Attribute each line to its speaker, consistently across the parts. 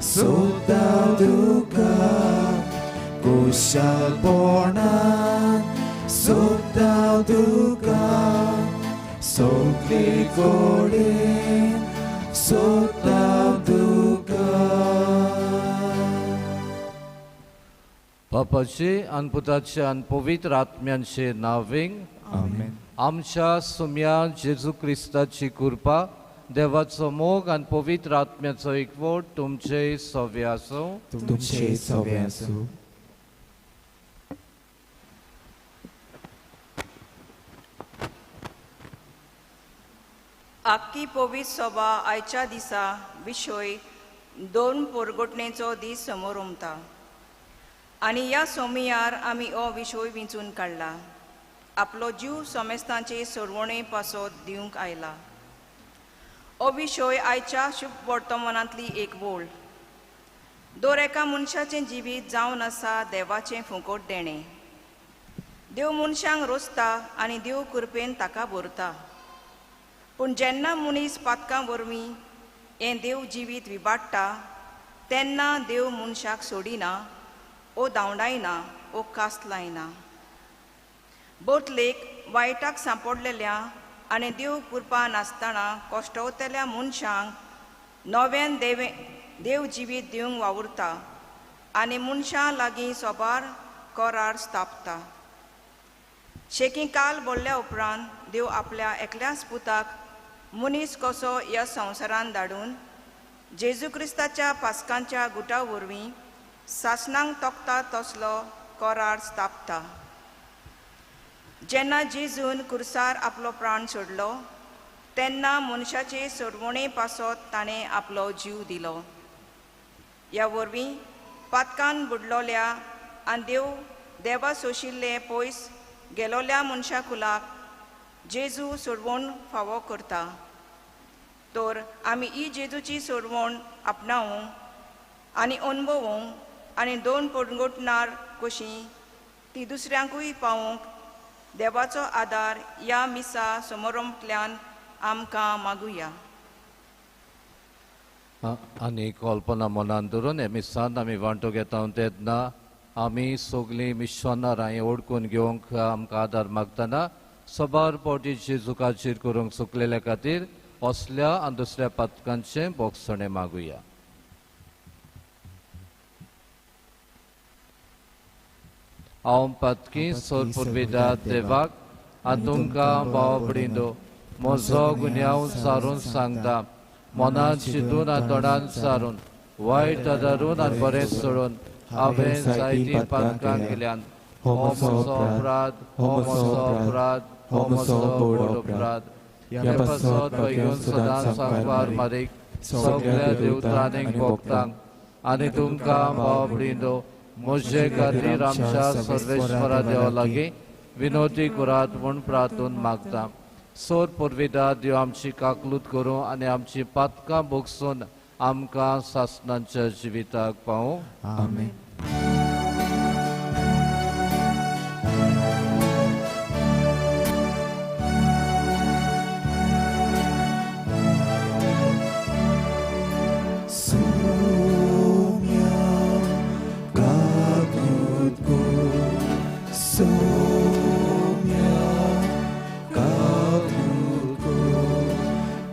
Speaker 1: सोदाव तुका कुशलपणान सोदाव तुका सगळे कडेन सोदाव तुका.
Speaker 2: बापाचे आनी पुताचे आनी पवित्र आत्म्यांचे नांवें
Speaker 1: आमेन.
Speaker 2: आमच्या सुम्या जेजू क्रिस्ताची कृपा देवाचो मोग आनी पवित्र आत्म्याचो एकवट तुमचे सवे आसूं.
Speaker 1: तुमचे सवे आसूं.
Speaker 3: आख्खी पवित्र सभा आयच्या दिसा विशय 2 परगोटणेचो दीस समोर उमता आनी ह्या सोमयार आमी हो विशय विंचून काडला. आपलो जीव सोमेस्तांचे सोडवणे पासत दिवंक आयला. हो विशय आयच्या शुभ वर्तमानांतली एक बोल. दर एका मनशाचें जिवीत जावन आसा देवाचें फुकट देणें. देव मनशांक रोसता आनी देव कृपेन ताका भरता. पूण जेन्ना मनीस पातकां वरवीं हें देव जिवीत विबाडटा तेन्ना देव मनशाक सोडिना, ओ धांवडायना, ओ कास्त लायना. बोतलेक वायटाक सांपडलेल्या आनी देव कृपा नासतना कश्टवतल्या मनशांक नव्यान देव जिवीत दिवंक वावुरता आनी मनशां लागीं सोबार करार स्थापता. शेकी काल बोल्ल्या उपरांत देव आपल्या एकल्याच पुताक मनीस कसो ह्या संवसारांत धाडून जेजू क्रिस्ताच्या पास्कांच्या गुटा वरवीं सासणांक तोखता तसलो करार स्थापता. जेन्ना जेजून कुर्सार आपलो प्राण सोडलो तेन्ना मनशाचे सोडवणे पासत ताणें आपलो जीव दिलो. ह्या वरवीं पातकान बुडलोल्या आनी देवा सोशिल्ले पयस गेलोल्या मनशा कुलाक जेजू सोडवण फावो करता. तर आमी ही जेजूची सोडवण आपणावंक आनी अनुभवूंक आनी 2 परगोटणार कशी ती दुसऱ्यांकूय पावोवंक देवाचो आदार ह्या मिसा समारंभांतल्यान आमकां मागुया.
Speaker 2: आनी कल्पना मनान धरून हे मिसांत आमी वांटो घेता तेन्ना आमी सगळीं मिशनारांय ओळखून घेवंक आमकां आदार मागतना सबार पोटी जेजुकाचेर करूंक चुकलेल्या खातीर असल्या आनी दुसऱ्या पातकांचे बोगसणे मागुया. हांव पातकी सोर पुर्विदार देवाक आनी तुमकां भाव भयणींनो म्हजो गुन्यांव सारून सांगता. मनांत चिंतून आनी तोंडान सारून वायट आदारून आनी बरें सोडून हांवें जायतीं पातकां केल्यान हो म्हजो अपराध, हो म्हजो अपराध, हो म्हजो व्हड अपराध. ह्या पासत बेगीन सदांच सांगवार मारीक सगळ्या देवतांनीक भोगतांक आनी तुमकां भाव भयणींनो म्हजे खातीर आमच्या सर्वेश्वरा देवा लागीं विनोदी करात म्हूण प्रार्थून मागता. सोर पुर्विदार देव आमची काकलूत करूं आनी आमची पातकां भोगसून आमकां सासणांच्या जिविताक पावूं.
Speaker 1: आमेन.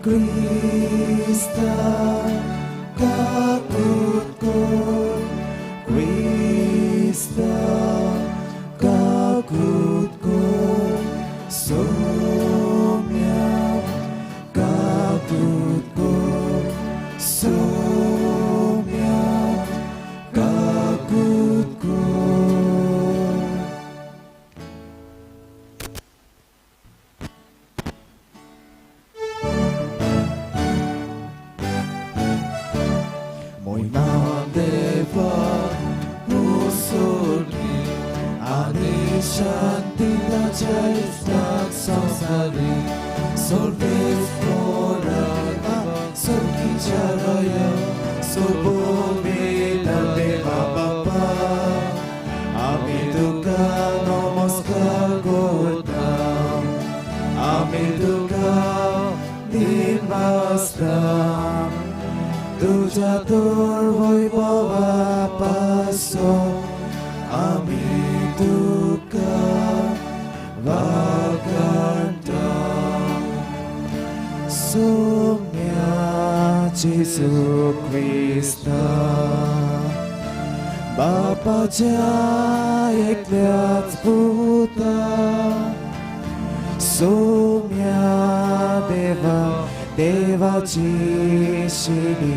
Speaker 1: Krista kakutku, Krista kakutku, Somya kakutku, Somya kakutku. Shantilacharistag samsari solves morada solkicharaya sobomeda deva baba amiduka namaskar godam amiduka nirmastam तुझ्या तोर वैभवा पासो आमी तुका वागता सोम्या जेजू क्रिस्ता बापाच्या एकल्याच पुता सोम्या देवाची शिडी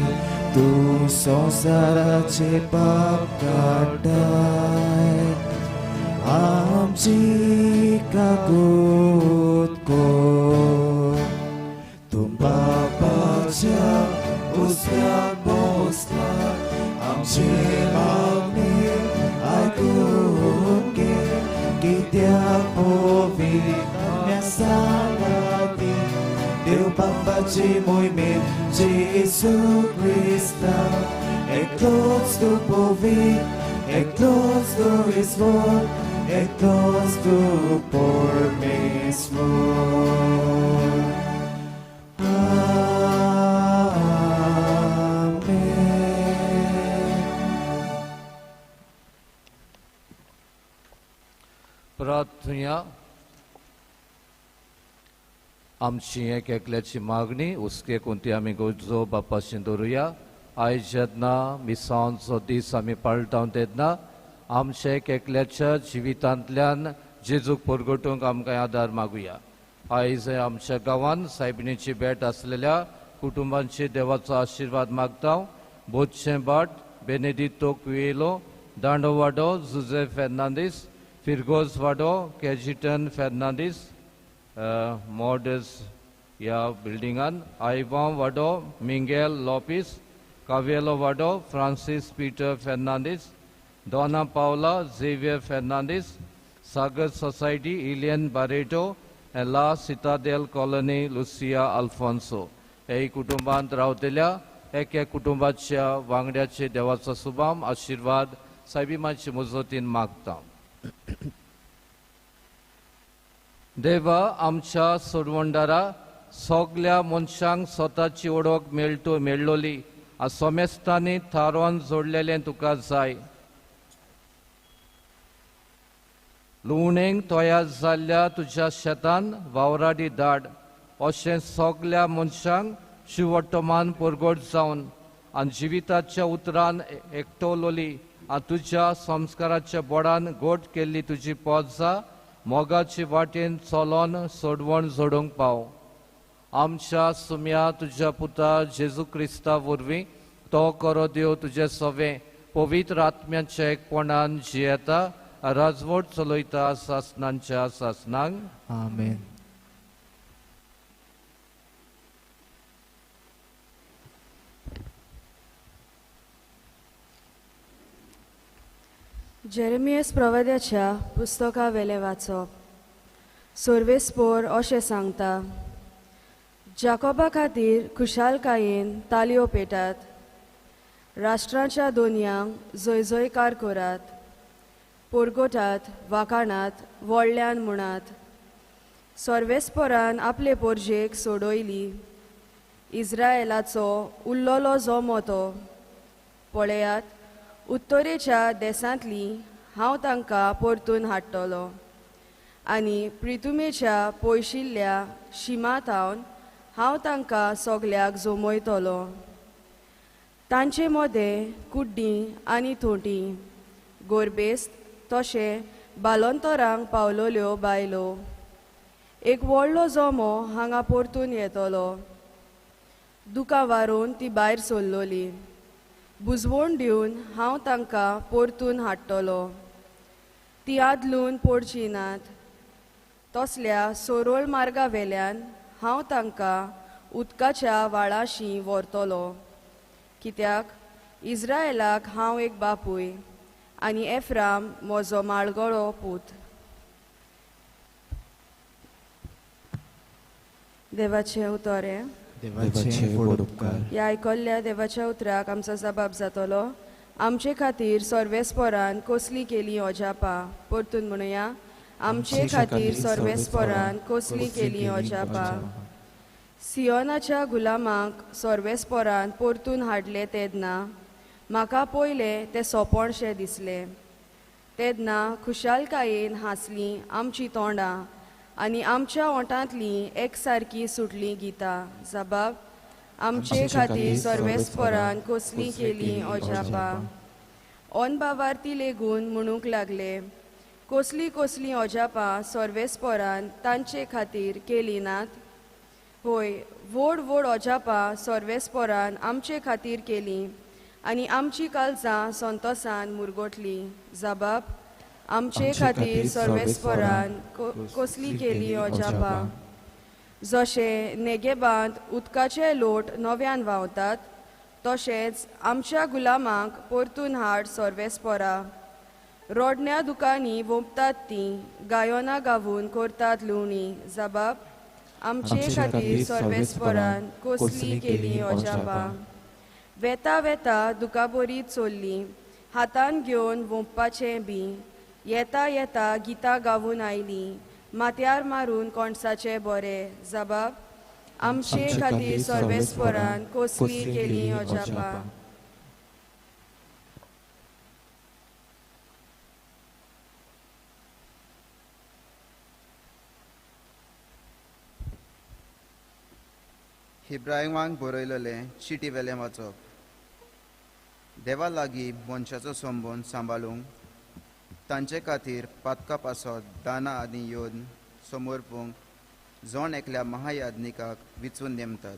Speaker 1: तू संसाराचे पाप काढाय आमची काकूत को तू बापाच्या उजव्याक बसला आमची मागणी आयकून घे कित्याक पवित्र सांगाती देव बापाची मोहीमेत जेजू क्रिस्ता एकलोच तू पवित्र एकलोच तू ईश्वर एकलोच तू परमेश्वर
Speaker 2: प्रार्थना आमची एक एकल्याची मागणी उसके कोणती आमी गोजो बापाशी दवरुया आयज जेन्ना मिसांचो दीस आमी पाळटाव तेन्ना आमच्या एक एकल्याच्या जिवितांतल्यान जेजूक परगटूंक आमकां आदार मागुया आयज आमच्या गांवांत सायबिणीची भेट आसलेल्या कुटुंबांची देवाचो आशिर्वाद मागता बोधचे बाट बेनेडितो क्युएलो दांडोवाडो जुझे फेर्नांदीस फिरगोस वाडो केजिटन फेर्नांदीस मॉडर्स ह्या बिल्डिंगान आयवां वाडो मिंगेल लॉपिस कावेलो वाडो फ्रांसीस पीटर फेर्नांदीस डॉना पावला झेवियर फेर्नांदीस सागर सोसायटी इलियन बारेटो ला सिटाडेल कॉलनी लुसिया अल्फोन्सो हे कुटुंबांत रावतल्या एक कुटुंबाच्या वांगड्याचे देवाचो सुभाम आशिर्वाद सायबिमाचे मुजतीन मागता देवा आमच्या सोडवंडारा सगल्या मनशांक स्वताची ओळख मेळ्ळोली सोमेस्तांनी थारोवन जोडलेलें तुका जाय लुवणेंक तयार जाल्ल्या तुज्या शेतान वावराडी धाड अशें सगल्या मनशांक शिववर्तमान परगट जावन आनी जिविताच्या उतरान एकटवलोली आनी तुज्या संस्काराच्या बोडान गोट केल्ली तुजी पोजा मोगाची वाटेन चलोन सोडवण जोडूंक पाव आमच्या सुम्या तुज्या पुता जेजू क्रिस्ता वरवीं तो करो देव तुजे सवे पवित्र आत्म्याच्या एकपणान जियेता राजवट चलयता सासनांच्या सासनांक
Speaker 1: आमेन
Speaker 4: जेरेमियस प्रवाद्याच्या पुस्तका वेले वाचप सोर्वेस्पोर अशें सांगता जाकोबा खातीर खुशालकायेन तालयो पेटात राष्ट्रांच्या दोनयांक जयजयकार करात पोरगोटात वाखाणात व्हडल्यान म्हणात सोर्वेस्पोरान आपले पोरजेक सोडयली इस्रायेलाचो उरलोलो जोमो तो पळयात उत्तरेच्या देसांतली हांव तांकां परतून हाडटलो आनी प्रितुमेच्या पयशिल्ल्या शिमांतावन हांव तांकां सगल्याक जोमयतलो तांचे मोदें कुड्डीं आनी थोंटीं गोरबेस्त तशें बालोंतरांक पावलोल्यो बायलो एक व्हडलो जोमो हांगा परतून येतलो दुकां वारून ती भायर सरलोली बुजवण दिवन हांव तांकां परतून हाडटलो ती आदलून पडची नात तसल्या सोरोळ मार्गा वेल्यान हांव तांकां उदकाच्या वाळाशी व्हरतलो कित्याक इस्रायेलाक हांव एक बापूय आनी एफ्राम म्हजो माळगळो पूत देवाचें उतोरें ह्या आयकल्ल्या देवाच्या उतराक आमचो जबाब जातलो आमचे खातीर सर्वेस्परान कसली केली अजापा परतून म्हणुया आमचे खातीर सर्वेस्परान कसली केली अजापा सियोनाच्या गुलामांक सोर्वेस्पोरान परतून हाडले तेदना म्हाका पयले ते सोंपणशे दिसले. तेदना खुशालकायेन हांसलीं आमची तोंडां आनी आमच्या ओंठांतलीं एकसारकी सुटलीं गितां. जबाब: आमचे खातीर सोर्वेस्पोरान कसली केलीं ओजापां. ओन बावार्थी लेगून म्हणूंक लागले, कसली कसली ओजापां सोर्वेस्पोरान तांचे खातीर केली नात. होय, व्हड व्हड ओजापां सोर्वेस्पोरान आमचे खातीर केलीं आनी आमची काळजां संतोसान मुरगोटलीं. जबाब: आमचे खातीर सोर्वेस्पोरान कसली केली ओजापां. जशे नेगेबांत उदकाचे लोट नव्यान व्हांवतात, तशेंच आमच्या गुलामांक परतून हाड सोर्वेस्पोरा. रोडण्या दुकानी वोंपतात तीं, गायोना गावून करतात लुवणी. जबाब: आमचे खातीर सोर्वेस्पोरान कसली केली ओजापां. वेता वेता दुकाबरी चोल्ली, हातान घेवन वोंपपाचें बी. येता येता गितां गावून आयलीं, माथ्यार मारून कोणसाचे बरे. जबाब: आमचे खातीर सोर्वेस्पोरान कसली केली ओजापां.
Speaker 5: हिब्रायवांक बरयलेलें चिटी वेलें वाचप. देवा लागीं मनशाचो संबंद सांबाळूंक तांचे खातीर पातका पासत दानां आनी योन समर्पूंक जोण एकल्या महायाज्ञिकाक विचून नेमतात.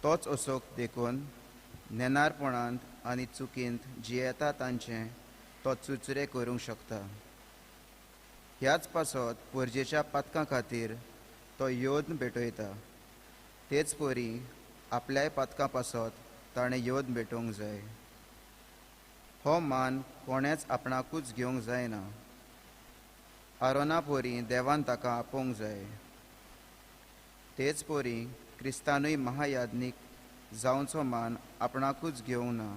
Speaker 5: तोच असोक देखून नेनारपणांत आनी चुकींत जियेता तांचें तो चुचुरे करूंक शकता. ह्याच पासत परजेच्या पातकां खातीर तो योद्न भेटयता. तेच परी आपल्याय पातकां पासत ताणें योद्न भेटोवंक जाय. हो मान कोणेच आपणाकूच घेवंक जायना. आरोना पोरी देवान ताका आपोवंक जाय. तेच पोरी क्रिस्तानूय महायाज्ञीक जावचो मान आपणाकूच घेवंक ना,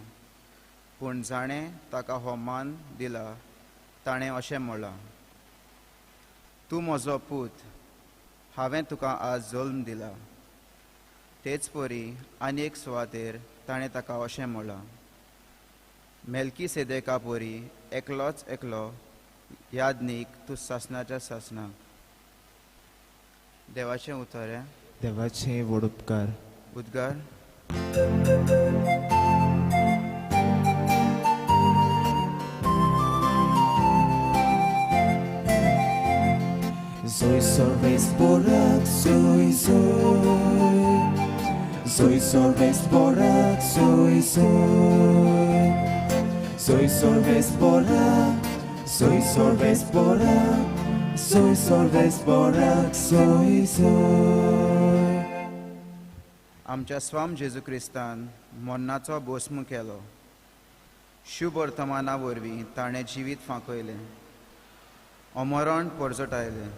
Speaker 5: पूण जाणें ताका हो मान दिला ताणें अशें म्हणलां, तूं म्हजो पूत, हांवें तुका आज जल्म दिला. तेच परी आनी एक सुवातेर ताणें ताका अशें म्हणलां, मेल्कीसेदेका पोरी एकलोच एकलो याज्ञीक तूं सासणाच्या सासणाक. देवाचें उतर.
Speaker 1: देवाचे व्हड उपकार.
Speaker 5: उद्गार.
Speaker 1: Soy sorbesporak, soy. Soy sorbesporak, soy. Soy sorbesporak, soy sorbesporak, soy sorbesporak, soy.
Speaker 5: आमच्या स्वाम जेजू क्रिस्तान मरणाचो भस्म केलो. शुभ वर्तमाना वरवीं ताणें जिवीत फांकयलें, अमरण परजटायलें.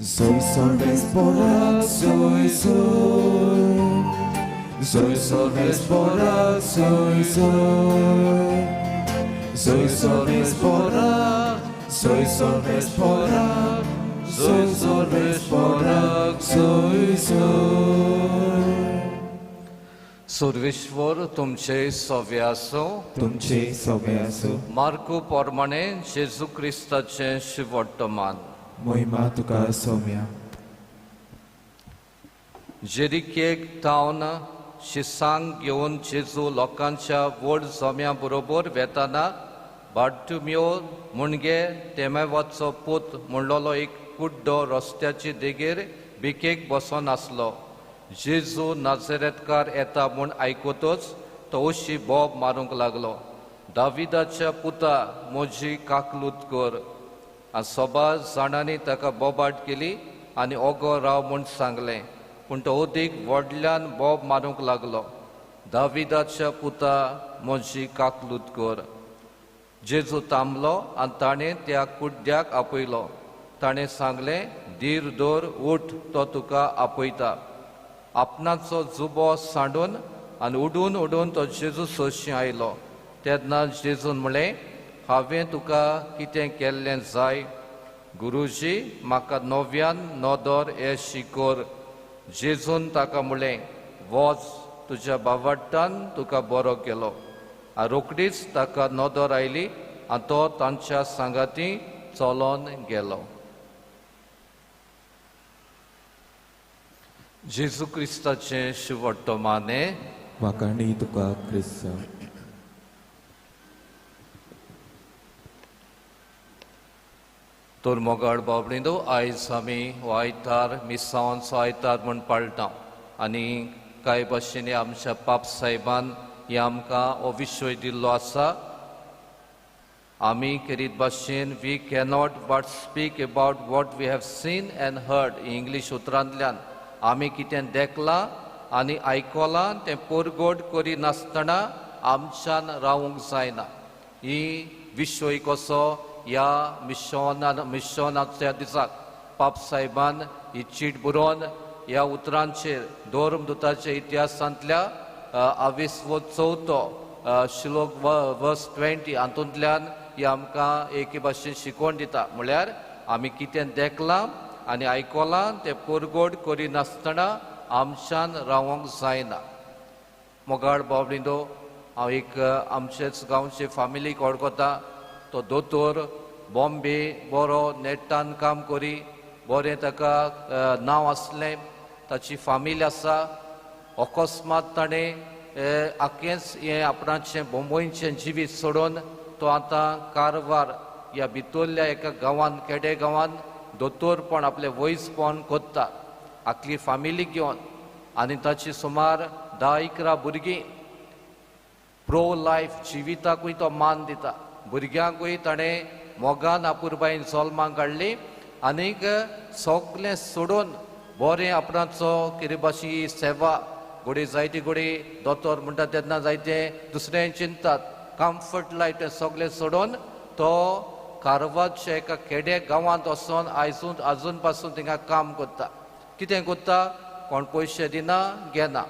Speaker 1: Soy sorbesporak, soy. Soy sorbesporak, soy. Soy sorbesporak, soy sorbesporak, soy sorbesporak, soy.
Speaker 2: Sarveshwar तुमचे सवे आसो.
Speaker 1: तुमचे सवे आसूं.
Speaker 2: मार्को पोरमाणे जेजू क्रिस्ताचे शिवर्तमान.
Speaker 1: महिमा तुका सौम्या.
Speaker 2: जेरिकेक तावन शिसांक घेवन जेजू लोकांच्या व्हड जम्या बरोबर वेताना बार्टुमेव मुणगे तेमेवाचो पूत म्हणलोलो एक कुड्डो रस्त्याचे देगेर भिकेक बसोन आसलो. जेजू नाझरेतकार येता म्हूण आयकतच तो अशी बोब मारूंक लागलो, दाविदाच्या पुता म्हजी काकलूत कर. आनी सोबा जाणांनी ताका बोबाट केली आनी ओगो राव म्हूण सांगलें. पूण तो अदीक व्हडल्यान बोब मारूंक लागलो, दाविदाच्या पुता म्हजी काकलूत कर. जेजू थांबलो आनी ताणें त्या कुड्ड्याक आपयलो. ताणें सांगलें, धीर दवर, उठ, तो तुका आपयता. आपणाचो जुबो सांडून आनी उडून उडून तो जेजू सोशी आयलो. तेन्ना जेजून म्हळें, हांवें तुका कितें केल्लें जाय? गुरुजी म्हाका नव्यान नोदोर हे शिकोर जेजून ताका म्हणलें वच तुज्या बावट्टान तुका बरो केलो रोखडीच ताका नोदोर आयली आनी तो तांच्या सांगाती चलोन गेलो. जेजू क्रिस्ताचे शिवट्टमाने
Speaker 1: म्हाका आनी तुका क्रिस्त.
Speaker 2: तर मोगाळ बाबडींदो आयज आमी हो आयतार मिसांचो आयतार म्हूण पाळटा आनी कांय भाशेनी आमच्या पाप साहेबान हे आमकां हो विशय दिल्लो आसा. आमी करीत भाशेन we cannot but speak about what we have seen and heard English उतरांतल्यान आमी कितें देखलां आनी आयकलां तें पोरगोड करी नासतना आमच्यान रावूंक जायना. ही विशय कसो ह्या मिशनाच्या दिसाक पाप साहेबान ही चीट बरोवन ह्या उतरांचेर धर्मदुताच्या इतिहासांतल्या 24 श्लोक वर्स 20 हातूंतल्यान ही आमकां एके भाशेन शिकोवन दिता. म्हळ्यार आमी कितें देखलां आनी आयकलां तें पोरगोड करी नासतना आमच्यान रावोंक जायना. मोगाळ बाबडींदो हांव एक आमचेच गांवचे फॅमिलीक वळखता. तो दोतोर बॉम्बे बरो नेटान काम करी बरें ताका नांव आसलें ताची फामील आसा. अकस्मात ताणें आख्खेंच हें आपणाचें बोंबयचें जिवीत सोडून तो आतां कारवार ह्या भितरल्या एका गांवांत केडे गांवांत दोतोरपण आपलें वयसपण कोत्ता आपली फामिली घेवन आनी ताची सुमार 10-11 भुरगीं प्रो लायफ जिविताकूय तो मान दिता. भुरग्यांकूय ताणें मोगान आपुरबायेन जल्माक काडली आनीक सगलें सोडून बरें आपणाचो कितें भाशी सेवा घोडी जायती घोडी दोतोर म्हणटा तेन्ना जायते दुसरें चिंतात कम्फर्ट लायफ तें सगलें सोडून तो कारवारच्या एका केड्या गांवांत वचोन आजून पासून थिंगा काम करता. कितें करता कोण पयशे दिना घेना.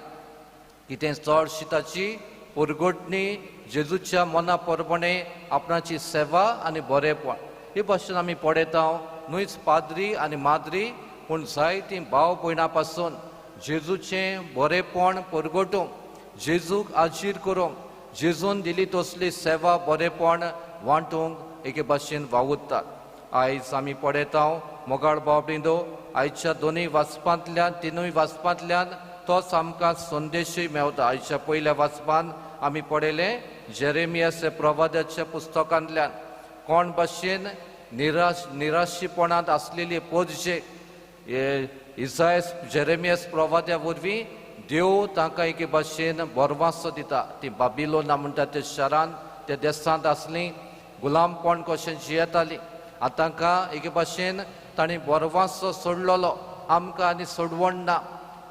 Speaker 2: कितें चडशी ताची परगोटणी जेजूच्या मना परपणे आपणाची सेवा आनी बरेपण हे भाशेन आमी पळयता. न्हूच पाद्री आनी माद्री पूण जायतीं भाव भयणां पासून जेजूचें बरेपण परगटूंक जेजूक आजीर करूंक जेजून दिली तसली सेवा बरेपण वांटूंक एके भाशेन वावुरतात. आयज आमी पळयता मोगाळ बाबडींदो आयच्या दोनूय वाचपांतल्यान तिनूय वाचपांतल्यान तोच आमकां संदेशूय मेवता. आयच्या पयल्या वाचपान आमी पळयलें जेरेमियास प्रवाद्याच्या पुस्तकांतल्यान कोण भाशेन निराशीपणांत आसलेली पोरजे इसायस जेरेमियास प्रवाद्या वरवीं देव तांकां एके भाशेन बरवासो दिता. ती बाबिलोना म्हणटा त्या शारांत त्या देसांत आसलीं गुलामपण कशें जियेतालीं आतां तांकां एके भाशेन ताणें बरवासो सोडलेलो. आमकां आनी सोडवण ना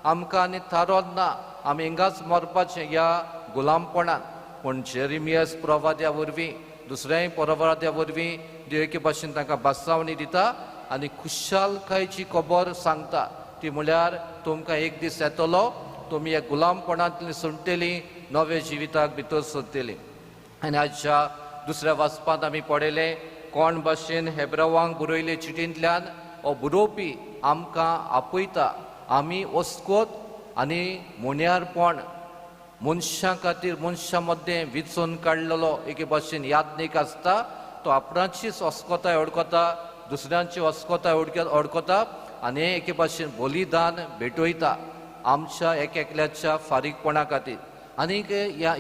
Speaker 2: आमकां आनी थारोन ना आमी हिंगाच मरपाचें ह्या गुलामपणान. पूण जेरेमियास प्रवाद्या वरवीं दुसऱ्याय प्रवाद्या वरवीं देव एके भाशेन तांकां बासावणी दिता आनी खुशालकायेची खबर सांगता. ती म्हळ्यार तुमकां एक दीस येतलो तुमी ह्या गुलामपणांतलीं सुटलेलीं नव्या जिविताक भितर सरतलीं. आनी आजच्या दुसऱ्या वाचपांत आमी पळयलें कोण भाशेन हेब्रावांक बरयले चिटींतल्यान हो बरोवपी आमकां आपयता आमी वस्कोत आनी मुण्यारपण मनशां खातीर मनशां मदें विचून काडलेलो एके भाशेन यात्नीक आसता. तो आपणाचीच अस्कोताय अडकता दुसऱ्यांची अस्कोताय अडकता आनी एके भाशेन बलिदान भेटयता आमच्या एकल्याच्या फारीकपणा खातीर. आनीक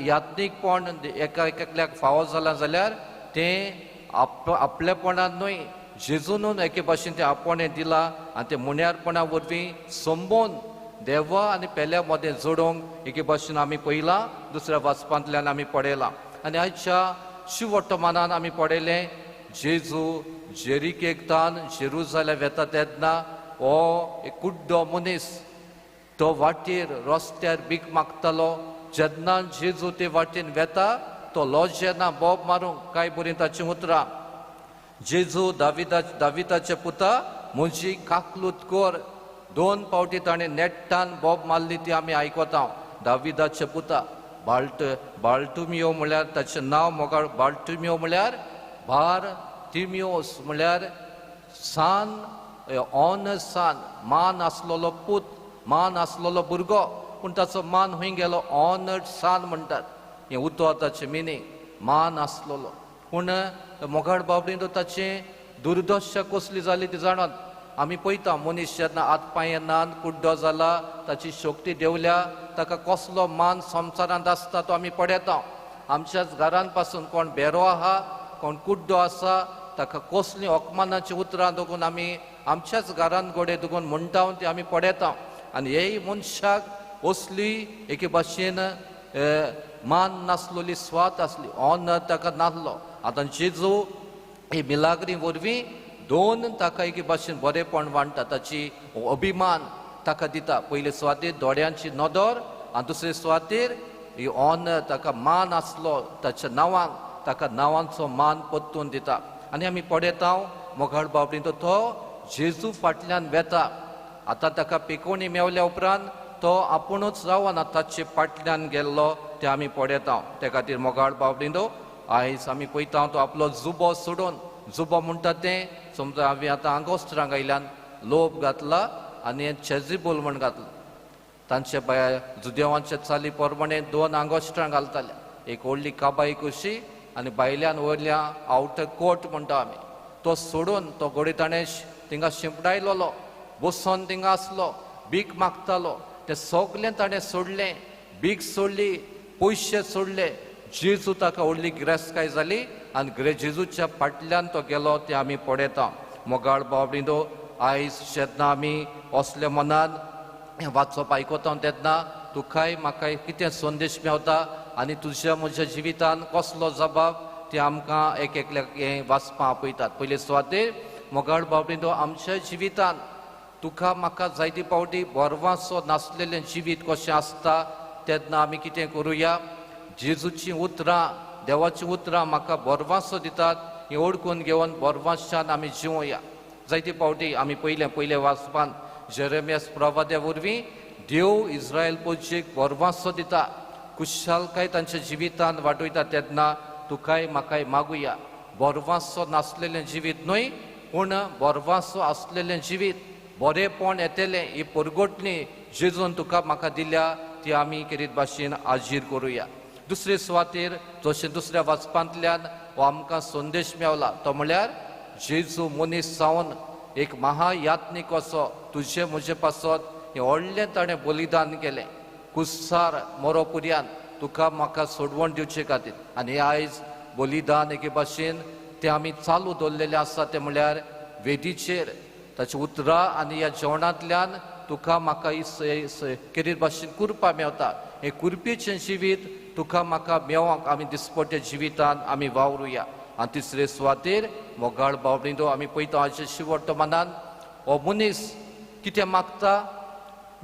Speaker 2: यात्नीकपण एकल्याक फावो जालां जाल्यार तें आपलेपणान न्हय जेजून एके भाशेन तें आपोणें दिलां आनी तें मुण्यारपणा वरवीं संबोवन देवा आनी पेल्या मदें जोडोवंक एके भाशेन आमी पळयलां दुसऱ्या वाचपांतल्यान आमी पळयलां. आनी आयच्या शिववर्तमानान आमी पळयलें जेजू जेरिकेकतान जेरुजालेम येता तेन्ना हो एक कुड्डो मनीस तो वाटेर रस्त्यार भीक मागतालो. जेन्ना जेजू ते वाटेन वेता तो लॉजेना बोब मारूंक काय बरीं ताचीं उतरां जेजू दाविदाचे पुता म्हजी काकलूत कोर. 2 फावटी ताणें नेट्टान बोब मारली ती आमी आयकता. दाविदाचे पुता बाल्टुमियो म्हळ्यार ताचें नांव मोगाळ बाल्टुमियो म्हळ्यार भार तिमियोस म्हळ्यार सान ऑन सान मान आसलेलो पूत मान आसलेलो भुरगो पूण ताचो मान खंय गेलो ऑनर्ड सान म्हणटात हें उतो ताचें मिनींग मान आसलेलो पूण मोगाळ बाबडीन ताचें दुर्दशा कसली जाली ती जाणात आमी पळयता मनीस जेन्ना हात पांय नान कुड्डो जाला ताची शक्ती देंवल्या ताका कसलो मान संवसारांत आसता तो आमी पळयता आमच्याच घरान पासून कोण बेरो आहा कोण कुड्डो आसा ताका कसली ओकमानाची उतरां देखून आमी आमच्याच घरान गोडे देखून म्हणटा ती आमी पळयता आनी हेय मनशाक असली एके भाशेन मान नासलेली स्वात आसली ऑनर ताका नासलो आतां जेजू ही मिलाग्री वरवीं दोन ताका एके भाशेन बरेपण वांडटा ताची अभिमान ताका दिता पयले सुवातेर दोळ्यांची नदर आनी दुसरे सुवातेर ही ऑनर ताका मान आसलो ताच्या नांवांक ताका नांवांचो मान परतून दिता आनी आमी पळयता मोगाळ बाबडीन तो जेजू फाटल्यान वेता आतां ताका पिकोवणी मेवल्या उपरांत तो आपुणूच रावना ताचे फाटल्यान गेल्लो ते आमी पळयता ते खातीर मोगाळ बाबडीन आयज आमी पळयता तो आपलो जुबो सोडून जुबो म्हणटा तें समजा हांवें आतां आंगोस्त्रांक आयल्यान लोप घातला आनी चेजिबोल म्हण घातला तांचे जुदेवांचे चाली प्रमाणे 2 आंगोस्त्रां घालताले एक व्हडली काबाई कशी आनी भायल्यान वयल्या आवटर कोट म्हणटा आमी तो सोडून तो गोडे ताणें थिंगा शिंपडायलोलो बसून थिंगा आसलो भीक मागतालो तें सगलें ताणें सोडलें भीक सोडली पयशे सोडले जेजू ताका व्हडली गिरेस्तकाय जाली आनी जेजूच्या फाटल्यान तो गेलो ते आमी पळयता मोगाळ बाबडीनो आयज जेन्ना आमी असले मनान वाचप आयकता तेन्ना तुकाय म्हाकाय कितें संदेश मेवता आनी तुज्या म्हज्या जिवितान कसलो जबाब ते आमकां एक एकल्याक हें वाचपाक आपयतात पयले सुवातेर मोगाळ बाबडीनो आमच्या जिवितान तुका म्हाका जायती पावटी बरवासो नासलेलें जिवीत कशें आसता तेन्ना आमी कितें करुया जेजूची उतरां देवाची उतरां म्हाका बरवासो दितात ही ओळखून घेवन बरवाशान आमी जिवोया जायती पावटी आमी पयले वाचपान जेरेमियास प्रवाद्या वरवीं देव इस्रायल पोचेक बरवासो दिता कुशालकाय तांच्या जिवितान वाटयता तेन्ना तुकाय म्हाकाय मागुया बरवासो नासलेलें जिवीत न्हय पूण बरवासो आसलेलें जिवीत बरेपण येतलें ही परगोटणी जेजून तुका म्हाका दिल्या ती आमी कितें भाशेन आजीर करुया दुसरे सुवातेर जशें दुसऱ्या वाचपांतल्यान हो आमकां संदेश मेवला तो म्हळ्यार जेजू मनीस जावन एक महायात्नीक असो तुजे म्हजे पासत हें व्हडलें ताणें बलिदान केलें कुस्सार मरोपुर्यान तुका म्हाका सोडवण दिवचे खातीर आनी हें आयज बलिदान एके भाशेन तें आमी चालू दवरलेलें आसा तें म्हळ्यार वेदीचेर ताची उतरां आनी ह्या जेवणांतल्यान तुका म्हाका कितें भाशेन कुरपा मेवता हें कुरपेचें जिवीत तुका म्हाका मेवंक आमी दिसपट्या जिवितान आमी वावरुया आनी तिसरे सुवातेर मोगाळ बाबडीनो आमी पळयता हाचे शिवट मनान हो मनीस कितें मागता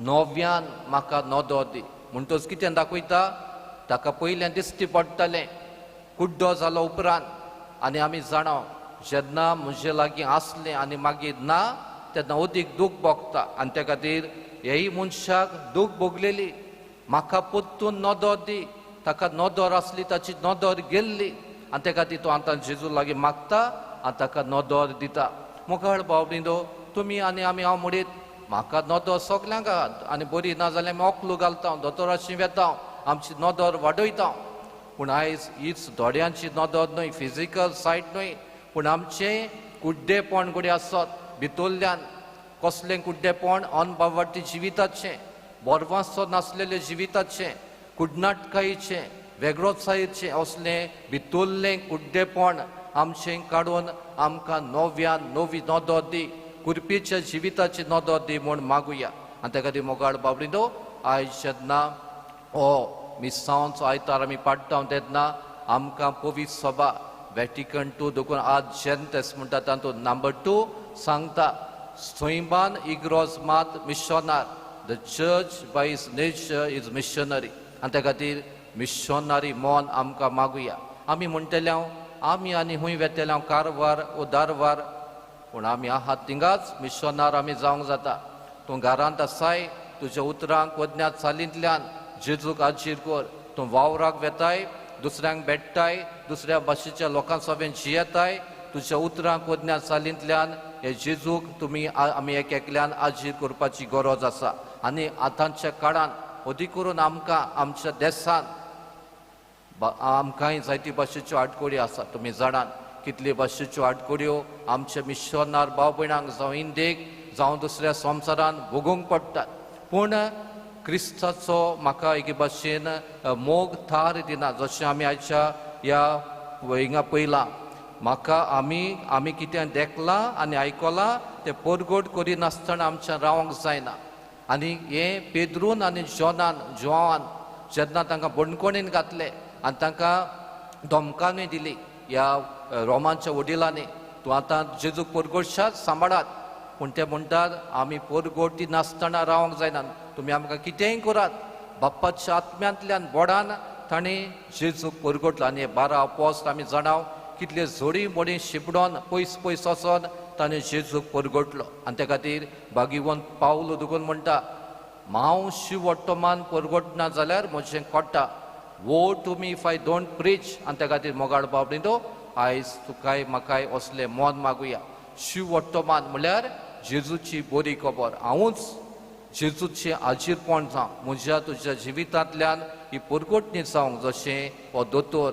Speaker 2: नव्यान म्हाका नदो दी म्हणटच कितें दाखयता ताका पयलें दिश्टी पडटलें कुड्डो जालो उपरांत आनी आमी जाणा जेन्ना म्हजे लागीं आसलें आनी मागीर ना तेन्ना अदीक दूख भोगता आनी त्या खातीर हेय मनशाक दूख भोगलेली म्हाका परतून नदर दी ताका नदर आसली ताची नदर गेल्ली आनी त्या खातीर तो आतां जेजू लागीं मागता आनी ताका नदर दिता मोगाळ बाबडीनो तुमी आनी आमी हांव म्हणीत म्हाका नदर सगल्यांक आनी बरी ना जाल्यार आमी ओकलू घालता दोतोराची वेता आमची नदर वाडयता पूण आयज हीच दोळ्यांची नदर न्हय फिजिकल सायट न्हय पूण आमचें कुड्डेपण गोडे आसत भितरल्यान कसलें कुड्डेपण अनबावटी जिविताचें बरवासो नासलेले जिविताचें कुडनाटकायेचें वेगळोचायेचें असलें भितरलें कुड्डेपण आमचें काडून आमकां नव्यान नवी नदर दी कुरपेच्या जिविताची नदर दी म्हूण मागुया आनी त्या खातीर मोगाळ बाबडीनो आयज जेन्ना हो मिसांवचो आयतार आमी पाडटा तेन्ना आमकां पवित्र सभा वॅटिकन II देखून आज जेन्तेस म्हणटा तातूंत नंबर 2 सांगता स्वयंबान इग्रोज मात मिशनार the church by its nature is missionary आनी त्या खातीर मिशनरी मोन आमकां मागुया आमी म्हणटले आमी आनी खूंय वेतेले कारवार वो दारवार पूण आमी आहात थिंगाच मिशनार आमी जावंक जाता तूं घरांत आसाय तुज्या उतरांक वज्ञात चालींतल्यान जेजूक आजीर कर तूं वावराक वेताय दुसऱ्यांक भेटताय दुसऱ्या भाशेच्या लोकां सवेन जियेताय तुज्या उतरांक वज्ञात चालींतल्यान हे जेजूक तुमी आमी एक एकल्यान आजीर करपाची गरज आसा आनी आतांच्या काळान अदी करून आमकां आमच्या देशान आमकांय जायती भाशेच्यो आडकोडी आसा तुमी जाणात कितले भाशेच्यो आडकोड्यो आमच्या मिशनार भाव भयणांक जावं इंडेक जावं दुसऱ्या संवसारान भोगूंक पडटात पूण क्रिस्ताचो म्हाका एके भाशेन मोग थार दिना जशें आमी आयच्या ह्या हिंगा पयलां म्हाका आमी कितें देखलां आनी आयकलां तें परगोड करिनासतना आमच्या रावंक जायना आनी हें पेद्रून आनी जोवान जेन्ना तांकां बंडकोणीन घातले आनी तांकां धमकावणी दिली ह्या रोमांच्या वडिलांनी तूं आतां जेजूक परगोडशात सांबाळात पूण ते म्हणटात आमी परगोडटी नासतना रावंक जायना तुमी आमकां कितेंय करात बाप्पाच्या आत्म्यांतल्यान बोडान ताणें जेजूक परगोडलो आनी 12 अपोस्त आमी जाणाव कितले जोडी मोडी शिपडोन पयस पयस वचोन ताणें जेजूक परगोडलो आनी त्या खातीर भागिवंत पावलो दुखून म्हणटा हांव शिव वर्तमान परगोडना जाल्यार म्हजें कोट्टा वो to me if I don't preach आनी त्या खातीर मोगाळ बाबडींदो आयज तुकाय म्हाकाय असलें मोन मागुया शिव वर्तमान म्हळ्यार जेजूची बरी खबर हांवूच जेजूचें आजीरपण जावं म्हज्या तुज्या जिवितांतल्यान ही परगोडणी जावंक जशें हो दोतोर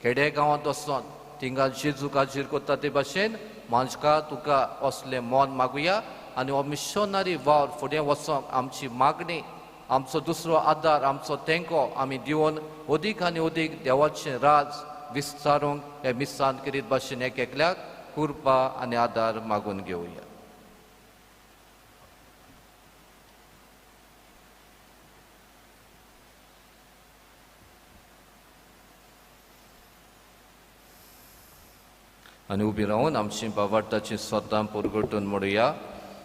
Speaker 2: खेडेगांवांत वचोन थिंगा जेजूक आजीर करता ते भाशेन म्हाका तुका असलें मोन मागुया आनी हो मिशनरी वावर फुडें वचोंक आमची मागणी आमचो दुसरो आदार आमचो तेंको आमी दिवन अदीक आनी अदीक देवाचें राज विस्तारूंक हे मिसान करीत भाशेन एक एकल्याक कृपा आनी आदार मागून घेवया. आनी उबी रावन आमची बावार्थाची सोतां परगटून म्हणुया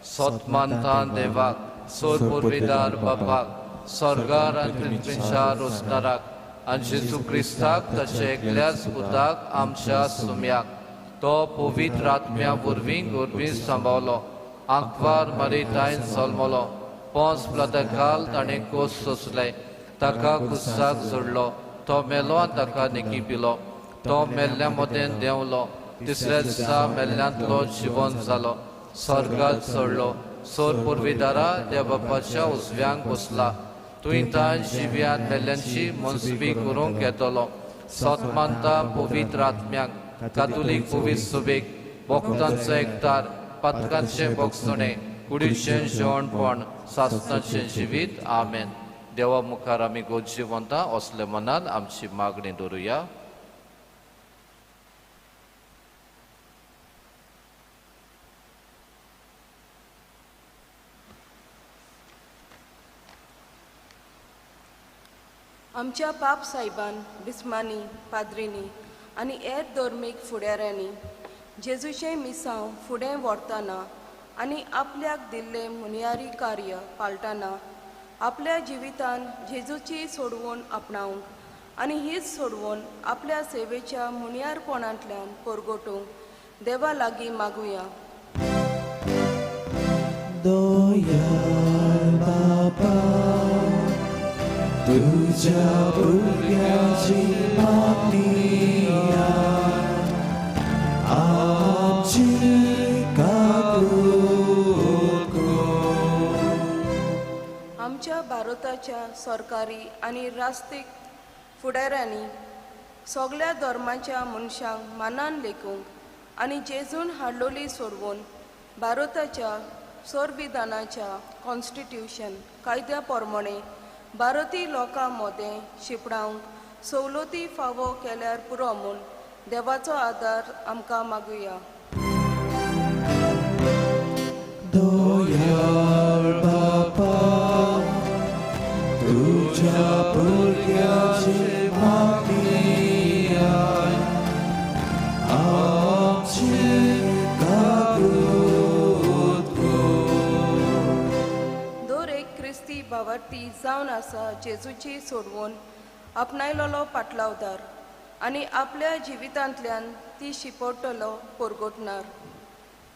Speaker 2: सोतमानतान देवाक सोर पुर्विदार बापाक स्वर्गार आनी पृथ्वीच्या रोजनाराक आनी जेजू क्रिस्ताक ताचे एकल्याच पुताक आमच्या सुम्याक तो पवित्र आत्म्या वरवीं गोरवीं सांबाळलो आंकवार मारितायन जल्मलो पोंस प्लादकाल ताणें कोस सोंसले ताका कुसाक जोडलो तो मेलो आनी ताका निकिपिलो तो मेल्ल्या मदें देंवलो तिसऱ्या दिसा मेल्ल्यांतलो जिवंत जालो स्वर्गांत चडलो सोर पुर्विदारा त्या बापाच्या उजव्यांक बसला तुवें तां जिव्यान मेल्ल्यांची मनसुबी करूंक येतलो सोतमानता पवित्र आत्म्याक कातोलीक पवित्र सभेक भक्तांचो एकठार पातकांचें भोगसणें कुडीचें जेवणपण सासणाचें जिवीत आमेन. देवा मुखार आमी गोजिवंता असले मनान आमची मागणी दवरुया.
Speaker 4: आमच्या बाप साहेबान बिस्मानी पाद्रिनी आनी हेर धर्मीक फुडाऱ्यांनी जेजूचें मिसांव फुडें व्हरतना आनी आपल्याक दिल्लें मुनियारी कार्य पाळटना आपल्या जिवितान जेजूची सोडवण आपणावंक आनी हीच सोडवण आपल्या सेवेच्या मुनियारपणांतल्यान परगटूंक देवा लागीं मागुया.
Speaker 1: दोयाल बापा तुझ्या भुरग्याची मागणी आमची
Speaker 4: आमच्या भारताच्या सरकारी आनी राष्ट्रीय फुडाऱ्यांनी सगळ्या धर्माच्या मनशांक मानान लेखूंक आनी जेजून हाडलोली सोडवून भारताच्या संविधानाच्या कॉन्स्टिट्यूशन कायद्या प्रमाणे भारतीय लोकां मदें शिपडावंक सवलती फावो केल्यार पुरो म्हूण देवाचो आदार आमकां मागुया.
Speaker 1: दोयाल बापा तुझ्या भुरग्याची मागणी आमची
Speaker 4: दर एक क्रिस्ती भावार्थी जावन आसा जेजूची सोडवण आपणायलोलो पाटलावदार आनी आपल्या जिवितांतल्यान ती शिपडटलो परगटणार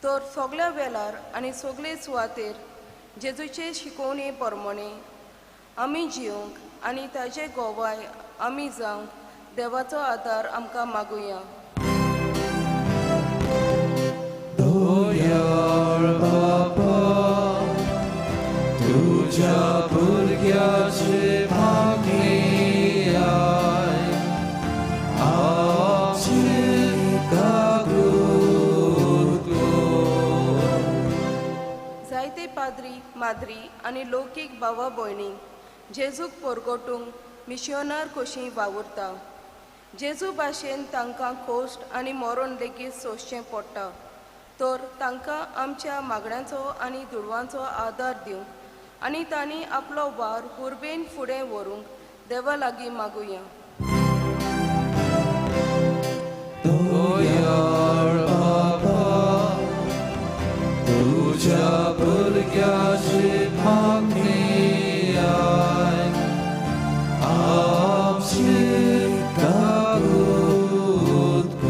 Speaker 4: तर सगळ्या वेळार आनी सगळे सुवातेर जेजूचे शिकोवणे प्रमाणे आमी जिवंक आनी ताचे गोवाय आमी जावंक देवाचो आदार आमकां मागुया.
Speaker 1: दोयाल तुझ्या भुरग्याची मागणी आय आमची काकूत कर.
Speaker 4: जायते पाद्री माद्री आनी लौकीक भावा भयणी जेजूक परगटूंक मिशनार कशीं वावुरता. जेजू भाशेन तांकां खोस्ट आनी मरण लेगीत सोंसचें पडटा. तर तांकां आमच्या मागण्यांचो आनी दुडवांचो आदार दिवंक आनी तांणी आपलो वार हुर्बेन फुडें व्हरूंक देवा लागीं मागुया.
Speaker 1: दोयाळ बाबा तुझ्या भुरग्याची मागणी आय आमची काकूत कर.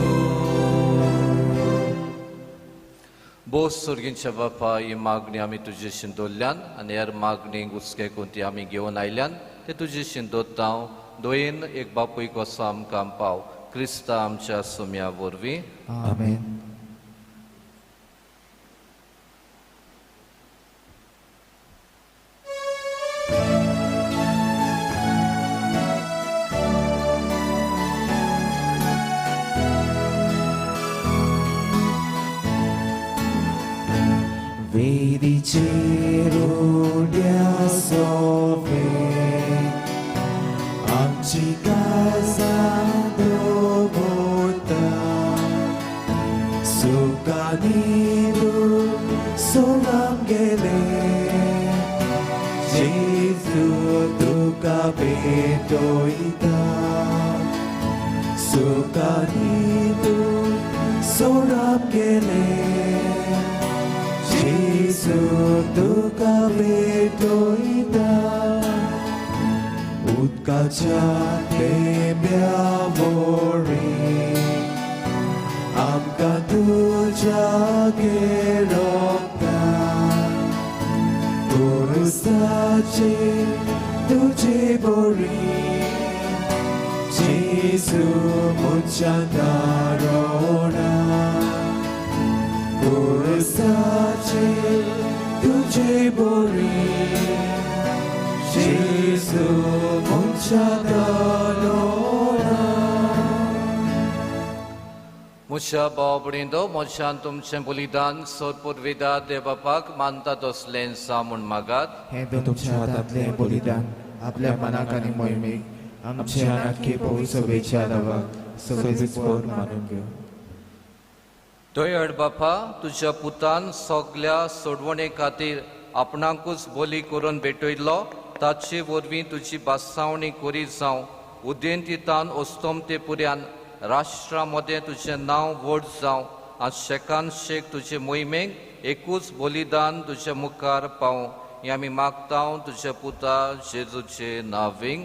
Speaker 2: बोस सुर्गींच्या बापा ही मागणी आमी तुजे शिंदोल्ल्यान आनी हेर मागणीक उस्के कोणती आमी घेवन आयल्यान ते तुजे शिंदोतांव दोयेन एक बापूय कसो आमकां पाव क्रिस्ता आमच्या सुम्या वरवीं.
Speaker 1: आमेन. वेदीचेर उड्या सोवे आमची काळजां दोबोता. सुखांनी सोडून गेले जेजू तुका भेटोयता. सुखांनी सोडून गेले जेजू तुका भेटोयता. उदकाच्या तेंब्या वोरी आमकां तुज्या गेलोता. पुरुसाचे तुजे बोरी जेजू मुच्या दारोना. पुरुसाचे तुजे बोरी जेजू मुच्या दारोना.
Speaker 2: मुशा बाबडिंदो मोशान तुमचें बलिदान सोदपुरविदा देवबापाक मानता दोसलें सामून मागात.
Speaker 6: हे तुमच्या हातांतलें बलिदान आपल्या मनाक आनी मोहिमेक आमचे आख्खे पवित्र सभेच्या दावाक सगळेच पोर मानून घेव.
Speaker 2: दोयड बापा तुज्या पुतान सगल्या सोडवणे खातीर आपणाकूच बोली करून भेटयलो ताचे वरवीं तुजी बासावणी करी जावं उदेंतितान ओस्तोमते पुर्यान राष्ट्रा मदें तुजें नांव व्हड जावं आनी शेकान शेक तुजे मोहिमेक एकूच बलिदान तुज्या मुखार पावूं हें आमी मागता तुज्या पुता जेजूचे नांवीं.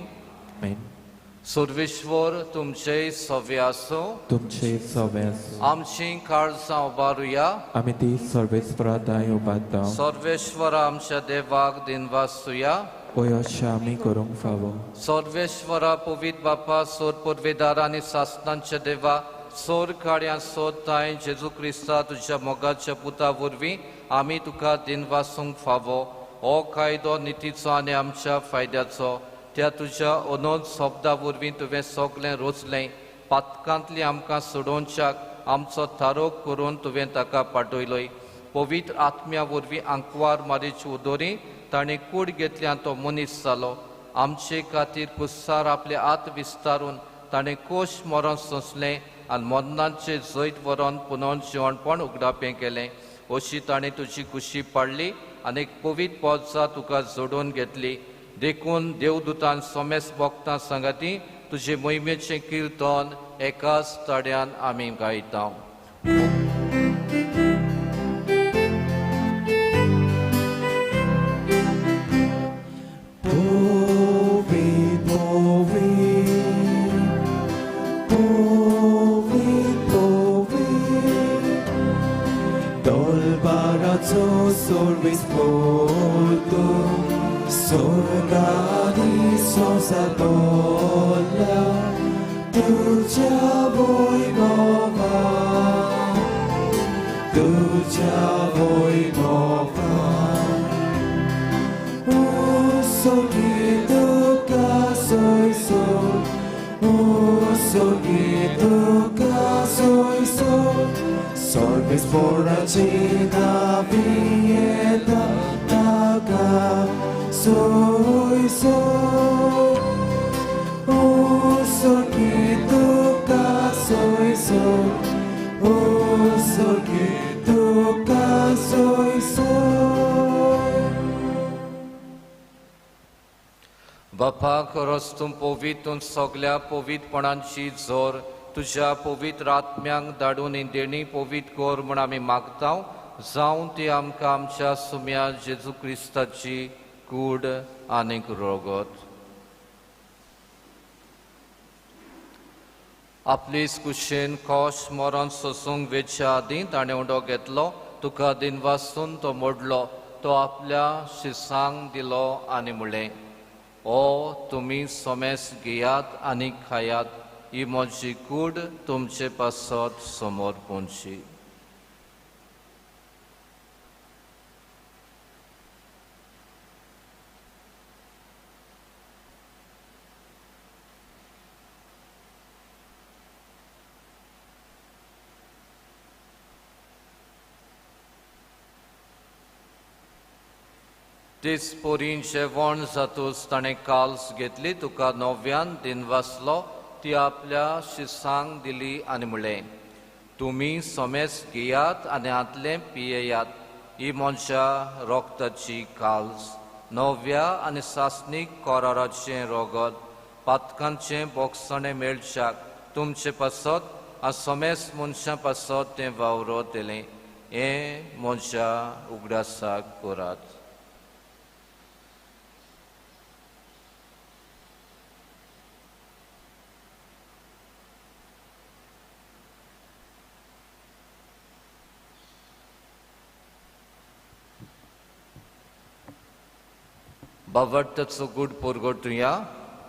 Speaker 2: सर्वेश्वर तुमचे सवे आसो.
Speaker 7: तुमचे सवे आसो.
Speaker 2: आमची काळजां उबारुया.
Speaker 7: आमी ती सर्वेस्परादाय उबारता.
Speaker 2: सर्वेश्वर आमच्या देवाक दिनवासुया.
Speaker 7: अशें आमी करूंक फावो.
Speaker 2: सर्वेश्वरा पवित्र बापा सोर पुर्वेदार आनी सासणांच्या देवा सोर काड्या सोदताय जेजू क्रिस्ता तुज्या मोगाच्या पुता वरवीं आमी तुका दिनवासूंक फावो. हो कायदो नितीचो आनी आमच्या फायद्याचो त्या तुज्या अनोद शब्दा वरवीं तुवें सगलें रोचलें पातकांतली आमकां सोडोवच्याक आमचो थारोक करून तुवें ताका पाठयलोय. पवित्र आत्म्या वरवीं आंकवार मारीची उदोरी ताणें कूड घेतल्यान तो मनीस जालो. आमचे खातीर कुस्सार आपले आत विस्तारून ताणें कोश मरण सोंसलें आनी मरणाचें जैत व्हरोन पुनोन जेवणपण उगडापें केलें. अशी ताणें तुजी कुशी पाडली आनी एक पवित्र पोजा तुका जोडून घेतली. देखून देवदूतान सोमेस भोगतां सांगाती तुजे मोहिमेचें किर्तन एकाच तड्यान आमी गायता.
Speaker 1: Sorbisporto sorgadi sosadolla tuja wojnowa tuja wojnowa soki tuka soiso, o soki tuka soiso, sorbes por acina vieta taga soiso, o soki tuka soiso, o soki tuka soiso.
Speaker 2: बापा खरोच तूं पवितून सगल्या पवित्रपणांची जोर तुझ्या पवित्र आत्म्यांक धाडून ही देणी पवित्र कोर म्हूण आमी मागतां जावं ती आमकां आमच्या सुम्या जेजू क्रिस्ताची कूड आनीक रोगत. आपली कुशीन कोश मरण सोसूंक वेच्या आदीं ताणें उडो घेतलो, तुका दिनवासून तो मोडलो, तो आपल्या शिसांक दिलो आनी म्हणलें, ओ तुमी सोमेस घेयात आनी खायात, ही म्हजी कूड तुमचे पासत समोर पोंची. तेच पोरीन जेवण जातूच ताणें काल्स घेतली, तुका नव्यान दिनवासलो, ती आपल्या शिसांक दिली आनी म्हणलें, तुमी सोमेस घेयात आनी आदलें पियेयात, ही म्हज्या रोगताची काल्स. नव्या आनी सासणीक कोराराचें रोगत, पातकांचें बोगसणें मेळच्याक तुमचे पासत आ सोमेस मनशां पासत तें वावरत दिलें. हें म्हज्या उगडासाक करात. बावडताचो गूड पोरगोटुया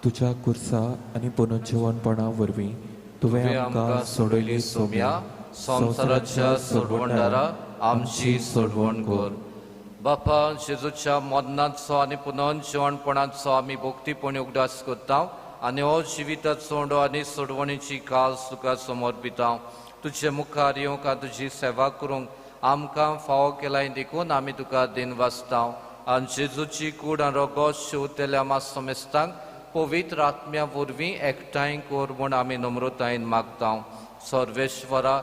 Speaker 7: तुझ्या कुर्सा आणि पुनर्जीवनपणा वरवीं तुवें आमकां सोडयली सोम्या, संवसाराच्या सोडवणदारा आमची सोडवण कर.
Speaker 2: बापा जेजूच्या मदनाचो आनी पुनर्जीवनपणाचो आमी भोक्तीपणी उगडास करता आनी हो जिविताचो ओंडो आनी सोडवणीची काल्स तुका समर्पिता. तुजे मुखार येवंक तुजी सेवा करूंक आमकां फावो केलाय देखून आमी तुका दिनवासता. आनी जेजूची कूड आनी रोगत शिवतेल्या मास सोमेस्तांक पवित्र आत्म्या वरवीं एकठांय कोर म्हूण आमी नम्रतायेन मागता. सर्वेश्वरा,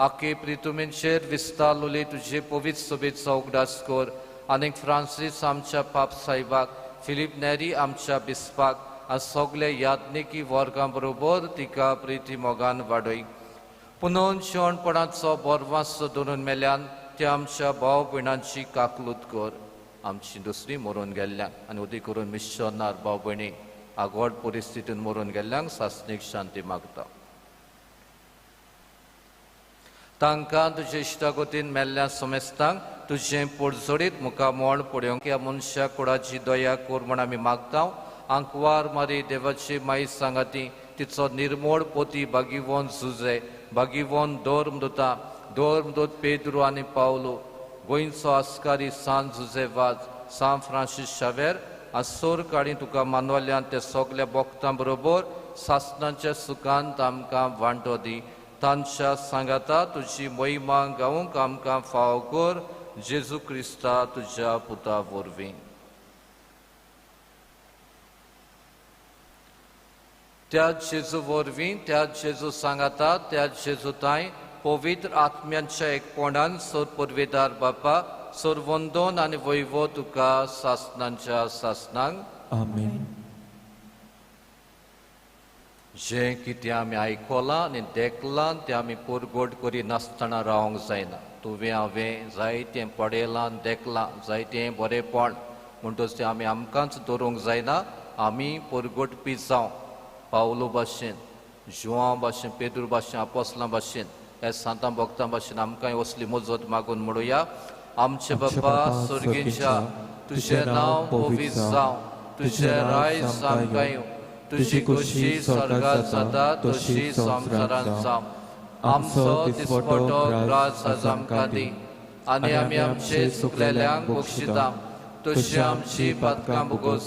Speaker 2: आखे प्रितुमेचेर विस्तारलोली तुजे पवित्र सोबेचो उगडास कर आनीक फ्रांसीस आमच्या पाप साहेबाक, फिलीप नेरी आमच्या बिस्पाक आनी सगळे याज्ञिकी वर्गां बरोबर तिका प्रिती मोगान वाडय. पुनर्जीवनपणाचो बोरवांसो धरून मेल्यान ते आमच्या भाव भयणांची काकलूत कर. आमची दुसरी मरून गेल्ल्यांक आनी उदी करून मिशनार भाव भयणी आगोड परिस्थितीन मरून गेल्ल्यांक सासणीक शांती मागता. तांकां तुजे इश्टागोतीन मेल्ल्या सोमेस्तांक तुजें पोडजोडीत मुखामोळ पळोवंक ह्या मनशा कुळाची दया कोर म्हूण आमी मागता. आंकवार मारी देवाची माई सांगाती, तिचो निर्मोळ पोती बागिवोन झुजे, बागिवोन दोर पेद्रू आनी पावलो, गोंयचो आस्कारी सान जुजेवाज, सान फ्रांसीस शावेर आसोर काळी तुका मानवल्ल्यान ते सगल्या भोगतां बरोबर सासणाच्या सुखांत आमकां वांटो दी. तांच्या सांगाता तुजी महिमा गावूंक आमकां फावो कर, जेजू क्रिस्ता तुज्या पुता वरवीं. त्या जेजू वरवीं, त्या जेजू सांगाता, त्या जेजू ताय पवित्र आत्म्यांच्या एकपणान सोर पुर्वेदार बापा, सोर वंदन आनी वैभव तुका सासणांच्या सासणांक.
Speaker 7: आमेन.
Speaker 2: जें कितें आमी आयकलां आनी देखलां तें आमी पुरगोड करी नासतना रावंक जायना. तुवें हांवें जायतें पडयलां देखलां, जायतें बरेंपण म्हणटच तें आमी आमकांच दवरूंक जायना. आमी पुरगोटपी जावं पावलो भाशेन, जुआंव भाशेन, पेद्रू भाशेन, आपोस्लां भाशेन, हे सांतां भक्तां भाशेन आमकांय असली मजत मागून म्हणुया. आमचे बापा सुर्गेच्या, तुजें नांव पवित्र जावं, तुजें रायज आमकां येवं, तुजी खुशी स्वर्गांत जाता तशी संवसारांत जावं. आमचो दिसपटो ग्रास आज आमकां दी आनी आमी आमचे चुकलेल्यांक बक्षिता, तशी आमची पातकां बुगोस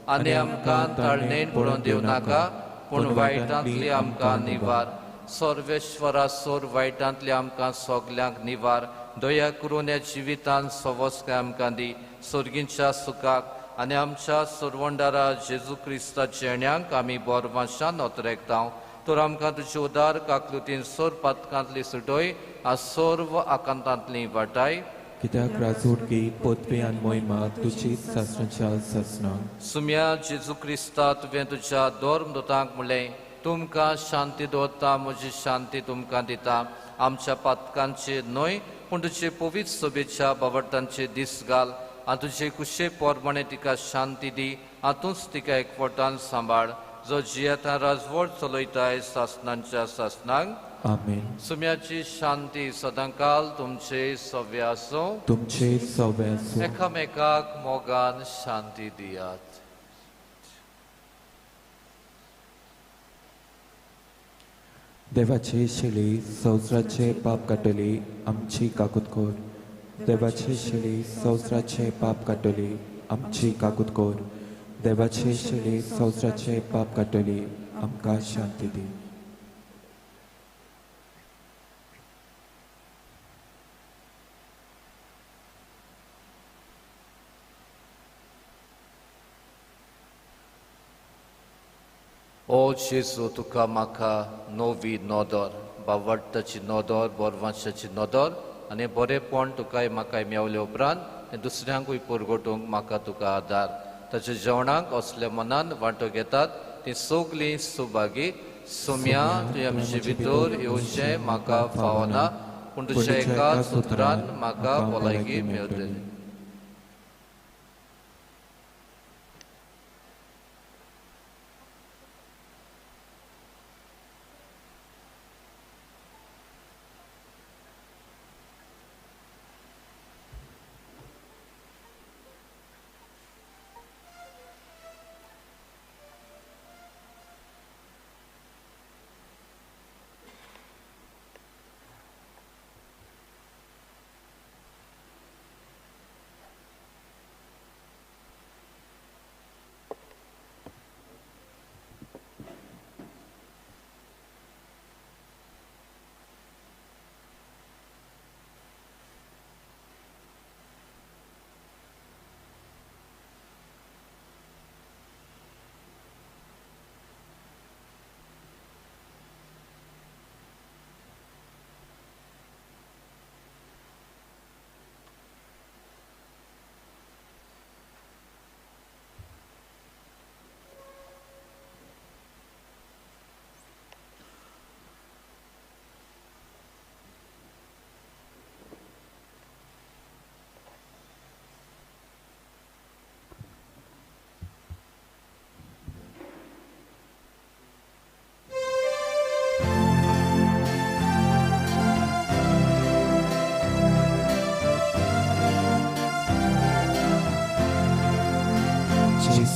Speaker 2: आनी आमकां तळणेन पडून दिव नाका पूण वायटांतली आमकां निवार सर्वेश्वरा सोर वायटांतली आमकां सोगल्यांक निवार दया करून ह्या जिवितान सवस्काय आमकां दी सर्गींच्या सुखाक आनी आमच्या सुरवंडारा जेजू क्रिस्ताच्या येण्याक आमी बोरवाशान नोतरेकतांव तर आमकां तुजे उदार काकलुतीन सोर पातकांतली सुटोय आ सोर्व आकांतांतली वाटाय
Speaker 7: कित्याक राजोडगी पोतवे आनी मोहिमा तुजीच सासणाच्या सासना
Speaker 2: सुम्या जेजू क्रिस्ता तुवें तुज्या दोर्मदूतांक म्हणलें तुमकां शांती दवरता म्हजी शांती तुमकां दिता आमच्या पातकांचेर न्हय पूण तुजे पवित्र सोबेच्या बावटांचेर दीस घाल आनी तुजे कुशे पोरमणे तिका शांती दी हातूंच तिका एकवटान सांबाळ जो जियेता राजवट चलयताय सासनांच्या सासनांक
Speaker 7: आमेन
Speaker 2: सुम्याची शांती सदांकाल तुमचे सव्य आसूं
Speaker 7: तुमचे सवे आसूं
Speaker 2: एकामेकाक मोगान शांती दियात
Speaker 7: देवाचे शिळे संवसाराचे पाप काडटली आमची काकुतकोर देवाचे शिळे संवसाराचे पाप काडटली आमची काकुतकोर देवाचे शिळे संवसाराचे पाप काडटली आमकां शांती दी
Speaker 2: ओ जेजू तुका म्हाका नवी नोदोर बावटाची नोदोर बोरवांशाची नोदोर आनी बरेपण तुकाय म्हाकाय मेवले उपरांत दुसऱ्यांकूय पुरगोटूंक म्हाका तुका आदार ताच्या जेवणाक असल्या मनान वांटो घेतात ती सगलीं सुभागी सुम्या तुवें आमचे भितर येवचें म्हाका फावना पूण तुज्या एकाच उतरान म्हाका भलायकी मेळटली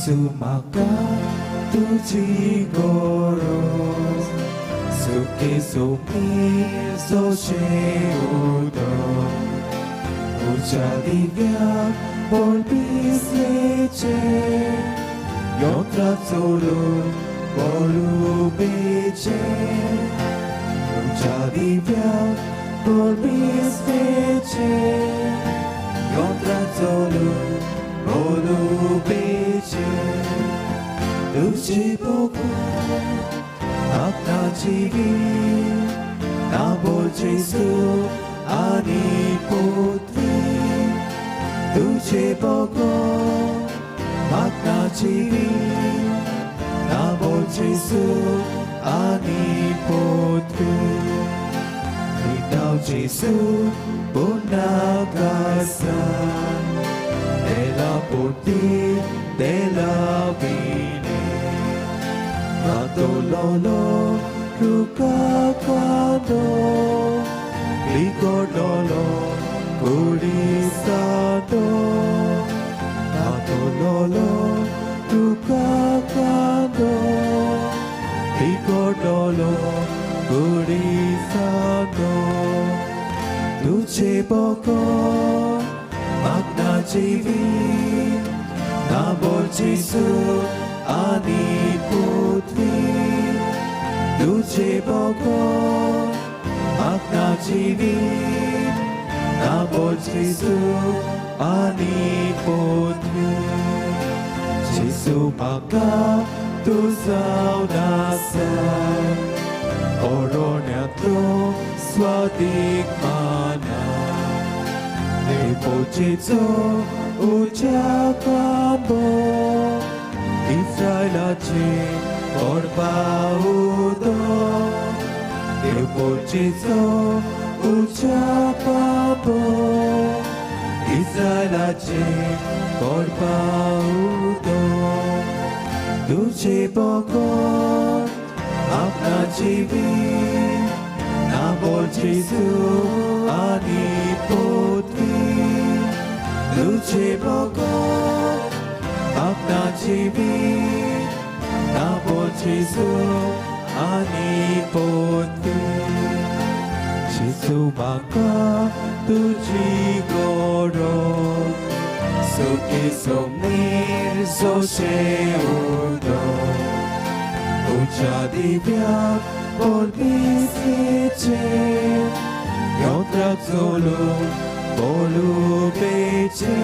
Speaker 1: Jesu maka tuji goros suki suki soche udo ujadi vya bolbis leche yotra solo bolu beche ujadi vya bolbis leche yotra solo bolu beche तुझे पुकार अपना जीवी ना बोल जेसु आनी पुत्री तुझे पुकार अपना जीवी ना बोल जेसु आनी पुत्री Ikaw जेसु punagasan della puti della vine Ratololo Rukakado Ricordolo Curisado Ratololo Rukakado Ricordolo Curisado Tuce poco Magna Jivi 나볼 지수 아니 보트위 누지 보고 막나지니 나볼 지수 아니 보트위 지수 막가 두사우 나사 오로냐도 스와딕 마나 Deposito ucapambo Israelaci orbaudo Deposito ucapambo Israelaci orbaudo Duci bokon apna jivi Nabol Jesu ani potvi Luce boko apna jivi Nabol Jesu ani potvi Jesu maka tuji goro Suki somnir so seudo Ucha divya Polbisice, Iotrazzolo, Polubece,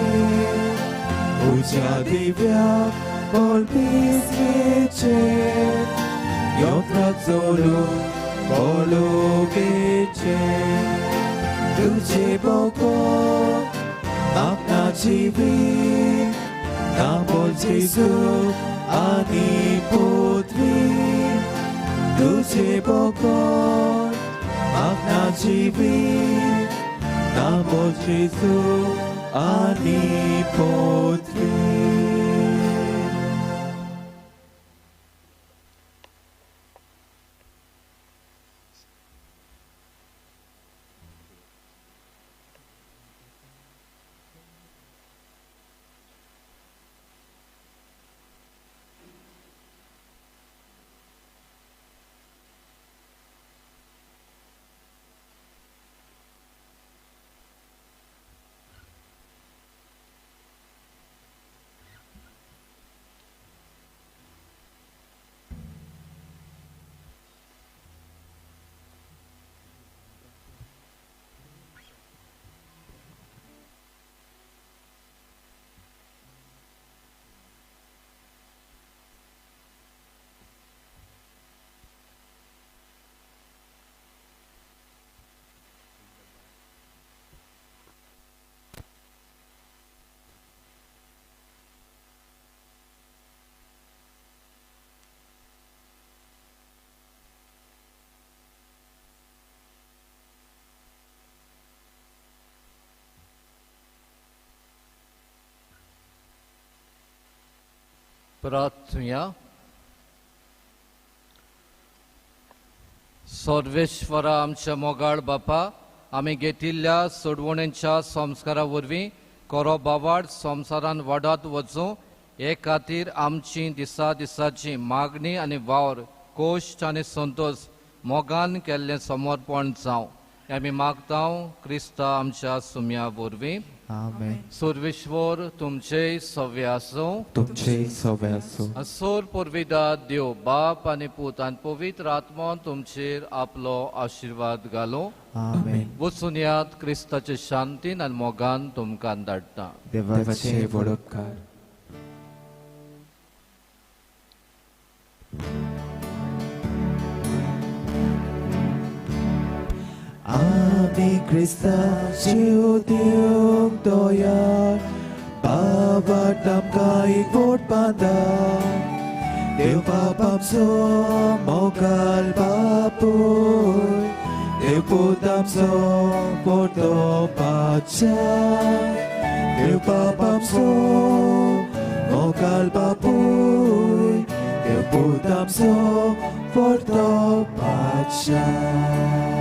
Speaker 1: Uccia divya, Polbisice, Iotrazzolo, Polubece, Luce poco, Apna jivi, Nabol Jesu, ani potvi, Duce bokon, apna jivi, nabol Jesu ani potvi.
Speaker 2: प्रार्थना सर्वेश्वरा आमच्या मोगाळ बापा आमी घेतिल्ल्या सोडवणेच्या संस्कारा वरवीं खरो बावाड संवसारान वाडत वचूं हे खातीर आमची दिसा दिसाची मागणी आनी वावर कोश्ट आनी संतोश मोगान केल्लें समर्पण जावं आमी मागतांव क्रिस्ता आमच्या सुम्या वरवीं
Speaker 6: Amen.
Speaker 2: सर्वेश्वर तुमचे सव्य आसूं
Speaker 6: तुमचे सवय असो
Speaker 2: असोर पुरविदा देव बाप आनी पूत आनी पवित्र आत्मा तुमचेर आपलो आशिर्वाद घालो
Speaker 6: Amen.
Speaker 2: वचून यात क्रिस्ताचे शांतीन आनी मोगान तुमकां धाडटा
Speaker 6: देवाचे वडोपकार
Speaker 1: Ami Krista siutiung doyar Babatam kai vot panda Deu papam so mogal bapuy Deu putam so porto pachay Deu papam so mogal bapuy Deu putam so porto pachay